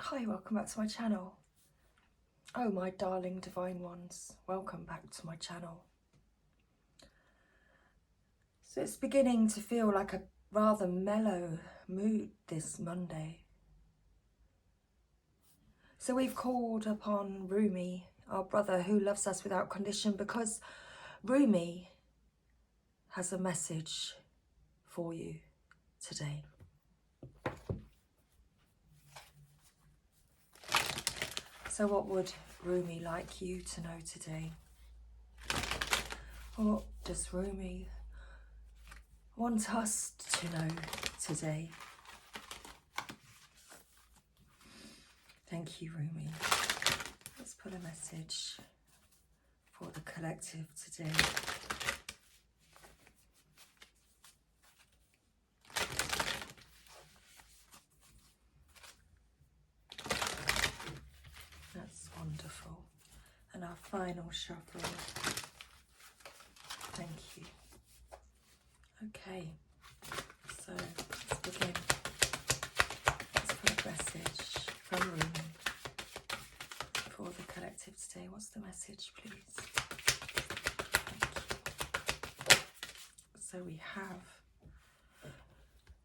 Hi, welcome back to my channel. Oh, my darling divine ones, welcome back to my channel. So it's beginning to feel like a rather mellow mood this Monday. So we've called upon Rumi, our brother who loves us without condition, because Rumi has a message for you today. So what would Rumi like you to know today? What does Rumi want us to know today? Thank you, Rumi. Let's put a message for the collective today. That's wonderful. And our final shuffle. Thank you. Okay, so let's begin. Let's put a message from Rumi for the collective today. What's the message, please? Thank you. So we have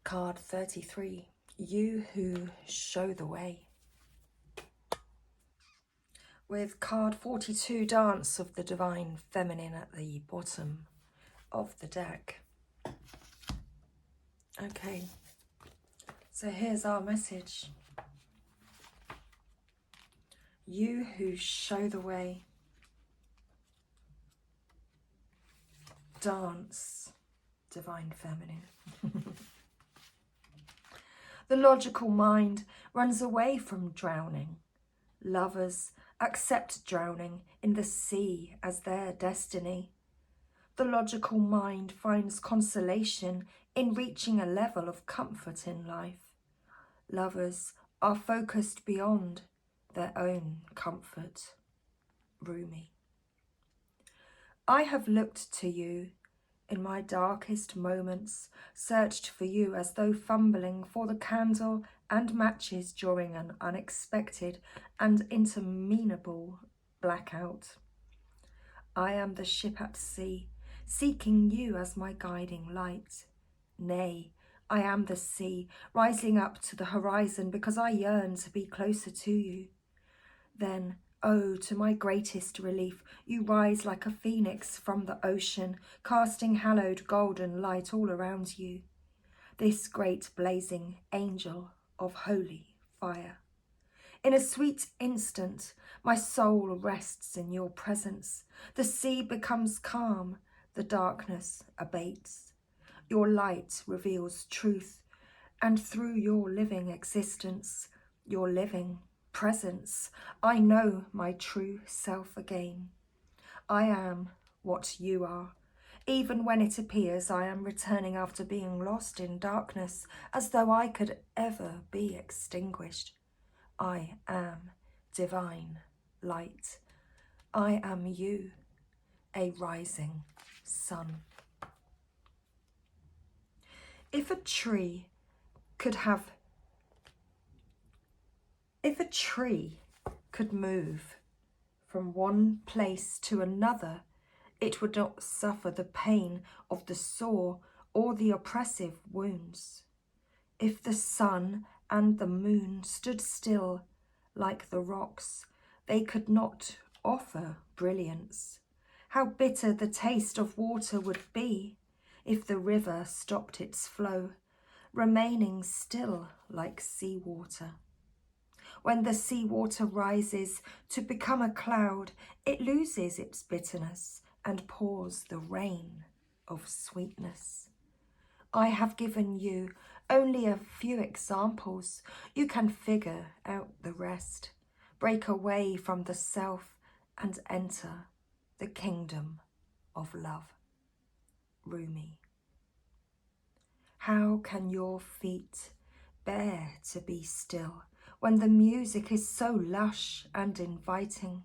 card 33, you who show the way. With card 42, Dance of the Divine Feminine at the bottom of the deck. Okay, so here's our message. You who show the way. Dance, Divine Feminine. The logical mind runs away from drowning. Lovers accept drowning in the sea as their destiny. The logical mind finds consolation in reaching a level of comfort in life. Lovers are focused beyond their own comfort. Rumi. I have looked to you in my darkest moments, searched for you as though fumbling for the candle and matches during an unexpected and interminable blackout. I am the ship at sea, seeking you as my guiding light. Nay, I am the sea, rising up to the horizon because I yearn to be closer to you. Then, oh, to my greatest relief, you rise like a phoenix from the ocean, casting hallowed golden light all around you. This great blazing angel of holy fire. In a sweet instant, my soul rests in your presence. The sea becomes calm, the darkness abates. Your light reveals truth, and through your living existence, your living presence, I know my true self again. I am what you are. Even when it appears I am returning after being lost in darkness, as though I could ever be extinguished. I am divine light. I am you, a rising sun. If a tree could move from one place to another, it would not suffer the pain of the sore or the oppressive wounds. If the sun and the moon stood still like the rocks, they could not offer brilliance. How bitter the taste of water would be if the river stopped its flow, remaining still like seawater. When the seawater rises to become a cloud, it loses its bitterness and pours the rain of sweetness. I have given you only a few examples. You can figure out the rest. Break away from the self and enter the kingdom of love. Rumi. How can your feet bear to be still when the music is so lush and inviting?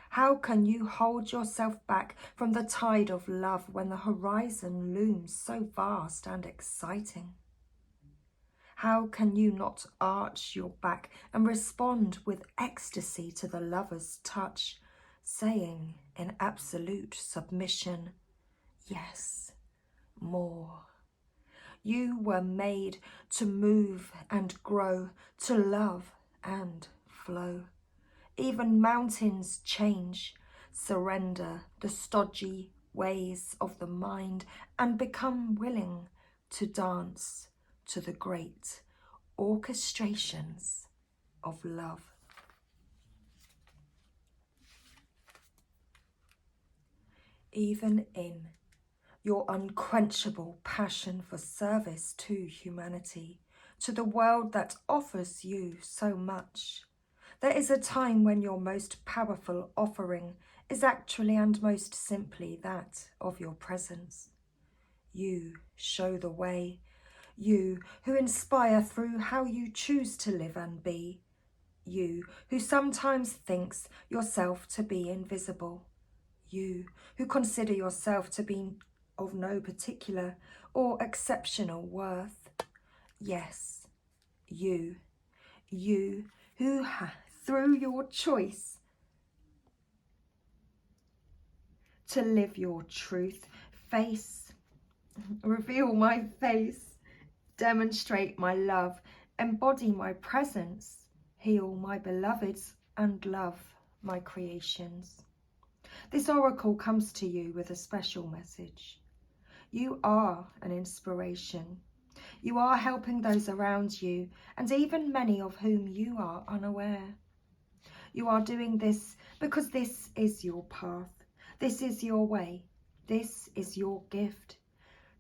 How can you hold yourself back from the tide of love when the horizon looms so vast and exciting? How can you not arch your back and respond with ecstasy to the lover's touch, saying in absolute submission, yes, more. You were made to move and grow, to love and flow. Even mountains change, surrender the stodgy ways of the mind and become willing to dance to the great orchestrations of love. Even in your unquenchable passion for service to humanity, to the world that offers you so much, there is a time when your most powerful offering is actually and most simply that of your presence. You show the way, you who inspire through how you choose to live and be, you who sometimes thinks yourself to be invisible, you who consider yourself to be of no particular or exceptional worth. Yes, you who through your choice to live your truth, reveal my face, demonstrate my love, embody my presence, heal my beloveds and love my creations. This oracle comes to you with a special message. You are an inspiration. You are helping those around you, and even many of whom you are unaware. You are doing this because this is your path. This is your way. This is your gift.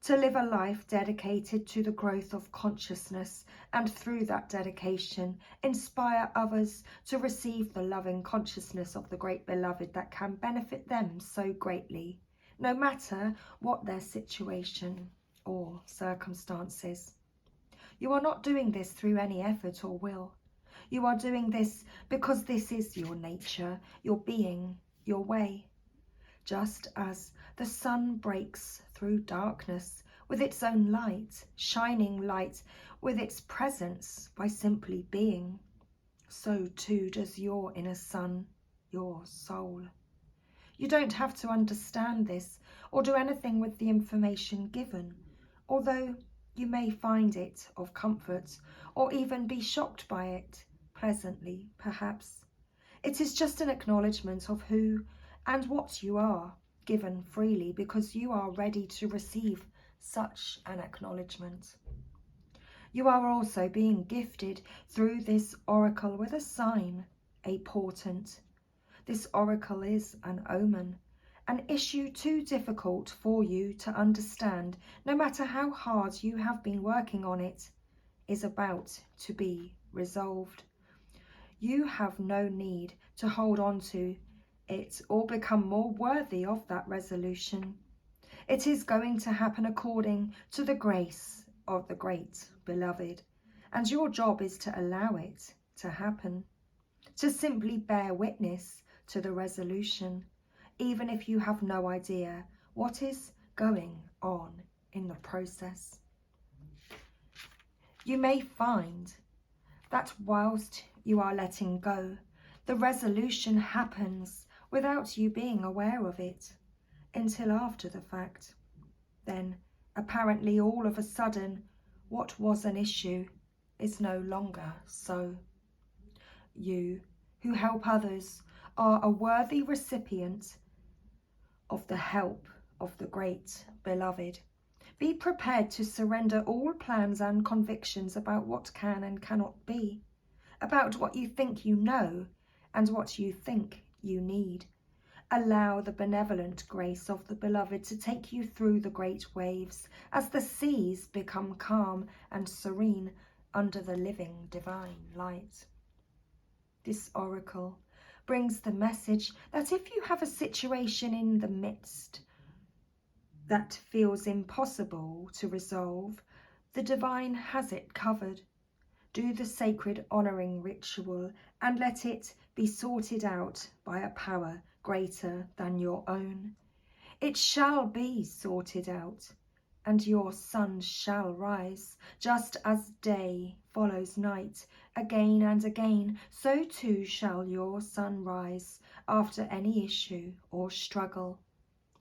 To live a life dedicated to the growth of consciousness, and through that dedication, inspire others to receive the loving consciousness of the great beloved that can benefit them so greatly, no matter what their situation or circumstances. You are not doing this through any effort or will. You are doing this because this is your nature, your being, your way. Just as the sun breaks through darkness with its own light, shining light with its presence by simply being, so too does your inner sun, your soul. You don't have to understand this or do anything with the information given, although you may find it of comfort or even be shocked by it, pleasantly perhaps. It is just an acknowledgement of who and what you are, given freely because you are ready to receive such an acknowledgement. You are also being gifted through this oracle with a sign, a portent. This oracle is an omen, an issue too difficult for you to understand, no matter how hard you have been working on it, is about to be resolved. You have no need to hold on to it or become more worthy of that resolution. It is going to happen according to the grace of the great beloved, and your job is to allow it to happen, to simply bear witness to the resolution, even if you have no idea what is going on in the process. You may find that whilst you are letting go, the resolution happens without you being aware of it until after the fact. Then, apparently all of a sudden, what was an issue is no longer so. You, who help others, are a worthy recipient of the help of the great beloved. Be prepared to surrender all plans and convictions about what can and cannot be, about what you think you know and what you think you need. Allow the benevolent grace of the beloved to take you through the great waves as the seas become calm and serene under the living divine light. This oracle brings the message that if you have a situation in the midst that feels impossible to resolve, the divine has it covered. Do the sacred honouring ritual and let it be sorted out by a power greater than your own. It shall be sorted out. and your sun shall rise. Just as day follows night again and again, so too shall your sun rise after any issue or struggle.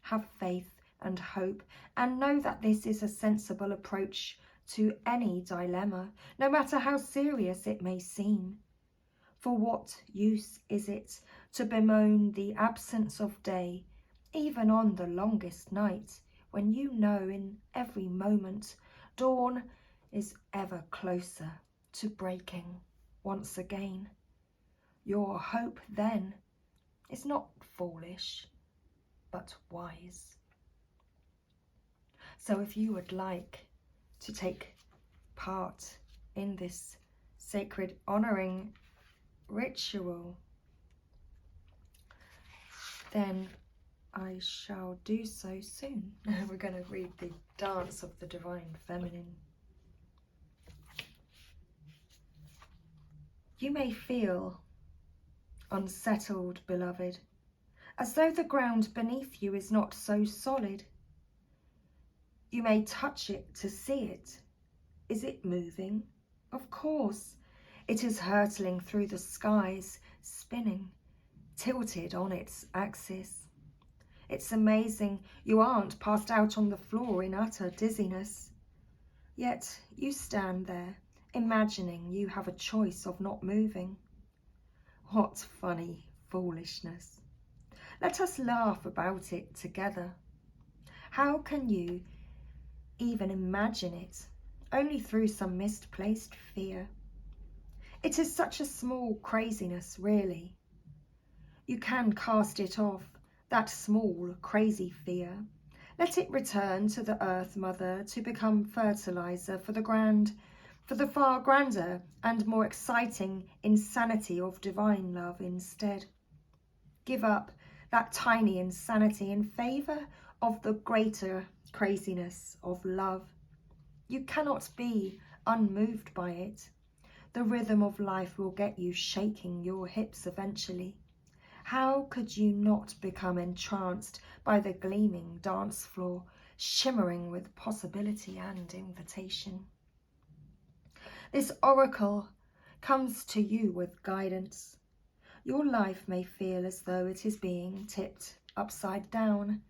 Have faith and hope, and know that this is a sensible approach to any dilemma, no matter how serious it may seem. For what use is it to bemoan the absence of day, even on the longest night, when you know in every moment dawn is ever closer to breaking once again? Your hope then is not foolish, but wise. So if you would like to take part in this sacred honoring ritual, then I shall do so soon. We're going to read the Dance of the Divine Feminine. You may feel unsettled, beloved, as though the ground beneath you is not so solid. You may touch it to see it. Is it moving? Of course. It is hurtling through the skies, spinning, tilted on its axis. It's amazing you aren't passed out on the floor in utter dizziness. Yet you stand there, imagining you have a choice of not moving. What funny foolishness. Let us laugh about it together. How can you even imagine it? Only through some misplaced fear. It is such a small craziness, really. You can cast it off, that small, crazy fear. Let it return to the Earth Mother to become fertilizer for the far grander and more exciting insanity of divine love instead. Give up that tiny insanity in favor of the greater craziness of love. You cannot be unmoved by it. The rhythm of life will get you shaking your hips eventually. How could you not become entranced by the gleaming dance floor, shimmering with possibility and invitation? This oracle comes to you with guidance. Your life may feel as though it is being tipped upside down.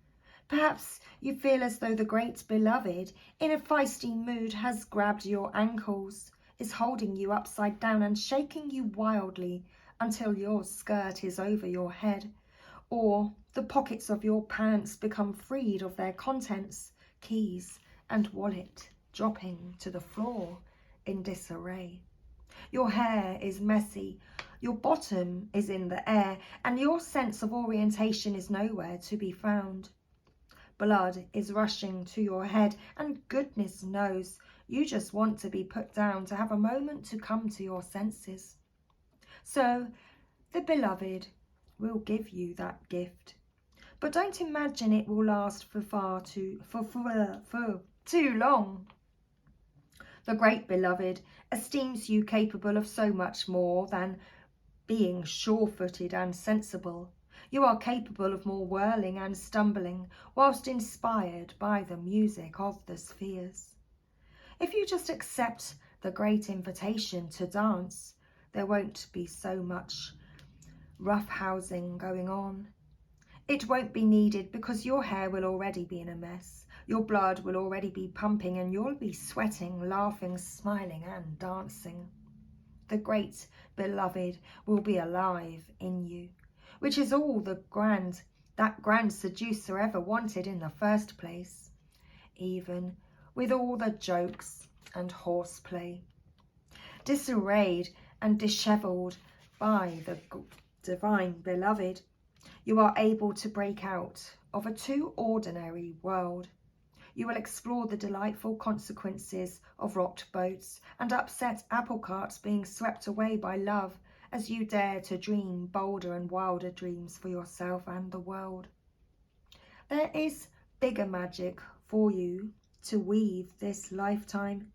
Perhaps you feel as though the great beloved, in a feisty mood, has grabbed your ankles, is holding you upside down and shaking you wildly until your skirt is over your head, or the pockets of your pants become freed of their contents, keys and wallet dropping to the floor in disarray. Your hair is messy, your bottom is in the air, and your sense of orientation is nowhere to be found. Blood is rushing to your head, and goodness knows you just want to be put down to have a moment to come to your senses. So the beloved will give you that gift, but don't imagine it will last for too long. The great beloved esteems you capable of so much more than being sure-footed and sensible. You are capable of more whirling and stumbling, whilst inspired by the music of the spheres. If you just accept the great invitation to dance, there won't be so much roughhousing going on. It won't be needed because your hair will already be in a mess. Your blood will already be pumping and you'll be sweating, laughing, smiling and dancing. The great beloved will be alive in you, which is all that grand seducer ever wanted in the first place, even with all the jokes and horseplay. Disarrayed and dishevelled by the divine beloved, you are able to break out of a too ordinary world. You will explore the delightful consequences of rocked boats and upset apple carts being swept away by love as you dare to dream bolder and wilder dreams for yourself and the world. There is bigger magic for you to weave this lifetime.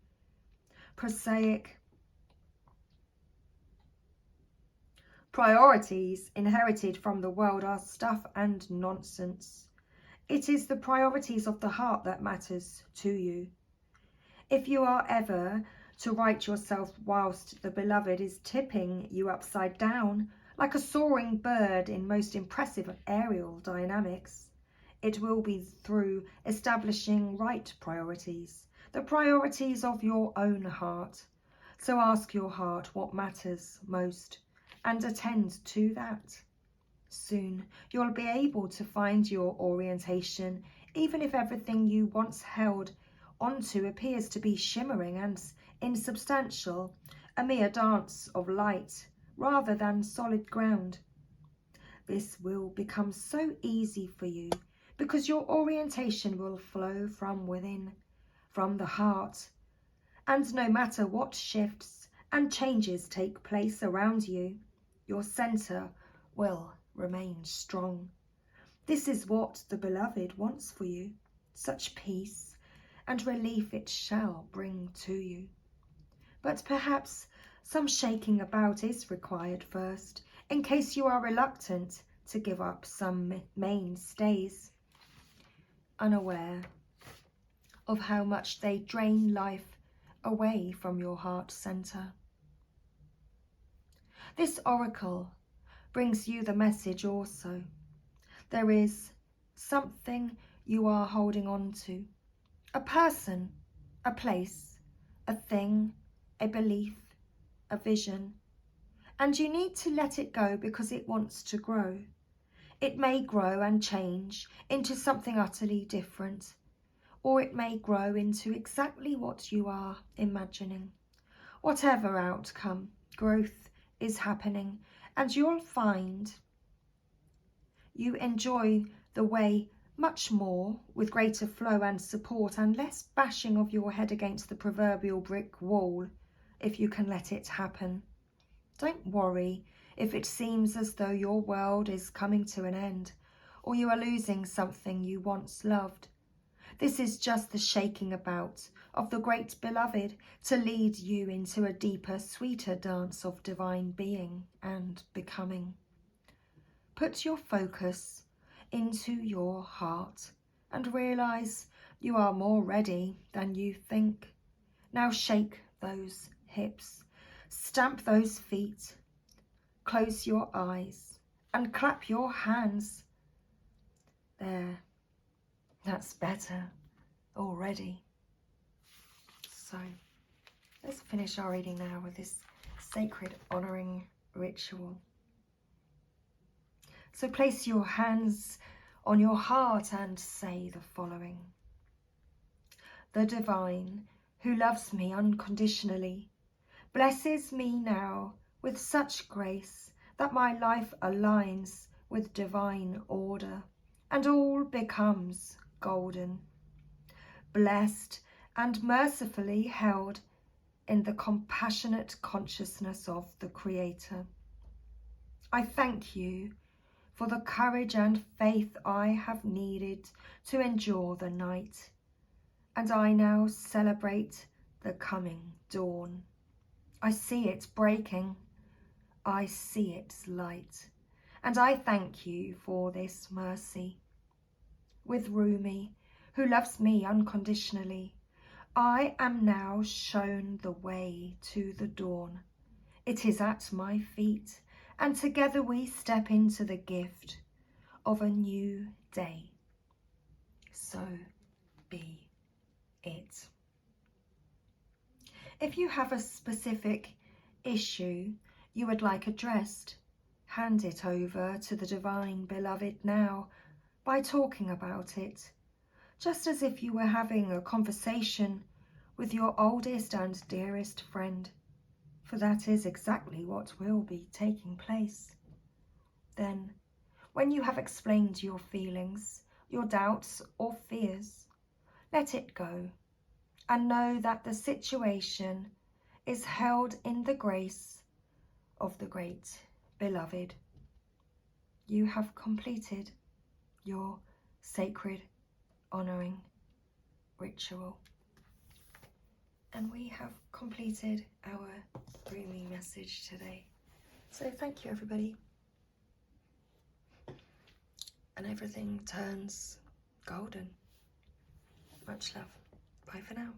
Prosaic priorities inherited from the world are stuff and nonsense. It is the priorities of the heart that matters to you. If you are ever to right yourself whilst the beloved is tipping you upside down, like a soaring bird in most impressive aerial dynamics, it will be through establishing right priorities, the priorities of your own heart. So ask your heart what matters most and attend to that. Soon you'll be able to find your orientation, even if everything you once held onto appears to be shimmering and insubstantial, a mere dance of light rather than solid ground. This will become so easy for you because your orientation will flow from within, from the heart, and no matter what shifts and changes take place around you, your center will remain strong. This is what the beloved wants for you. Such peace and relief it shall bring to you. But perhaps some shaking about is required first, in case you are reluctant to give up some mainstays, unaware of how much they drain life away from your heart center. This oracle brings you the message also. There is something you are holding on to, a person, a place, a thing, a belief, a vision, and you need to let it go because it wants to grow. It may grow and change into something utterly different, or it may grow into exactly what you are imagining. Whatever outcome, growth is happening, and you'll find you enjoy the way much more, with greater flow and support and less bashing of your head against the proverbial brick wall, if you can let it happen. Don't worry if it seems as though your world is coming to an end, or you are losing something you once loved. This is just the shaking about of the great beloved to lead you into a deeper, sweeter dance of divine being and becoming. Put your focus into your heart and realize you are more ready than you think. Now shake those hips, stamp those feet, close your eyes and clap your hands. There, that's better already. So let's finish our reading now with this sacred honoring ritual. So place your hands on your heart and say the following. The divine, who loves me unconditionally, blesses me now with such grace that my life aligns with divine order and all becomes golden, blessed and mercifully held in the compassionate consciousness of the Creator. I thank you for the courage and faith I have needed to endure the night, and I now celebrate the coming dawn. I see it breaking, I see its light, and I thank you for this mercy. With Rumi, who loves me unconditionally, I am now shown the way to the dawn. It is at my feet, and together we step into the gift of a new day. So be it. If you have a specific issue you would like addressed, hand it over to the divine beloved now by talking about it, just as if you were having a conversation with your oldest and dearest friend, for that is exactly what will be taking place. Then, when you have explained your feelings, your doubts or fears, let it go and know that the situation is held in the grace of the great beloved. You have completed your sacred honoring ritual. And we have completed our Rumi message today. So thank you, everybody. And everything turns golden. Much love. Bye for now.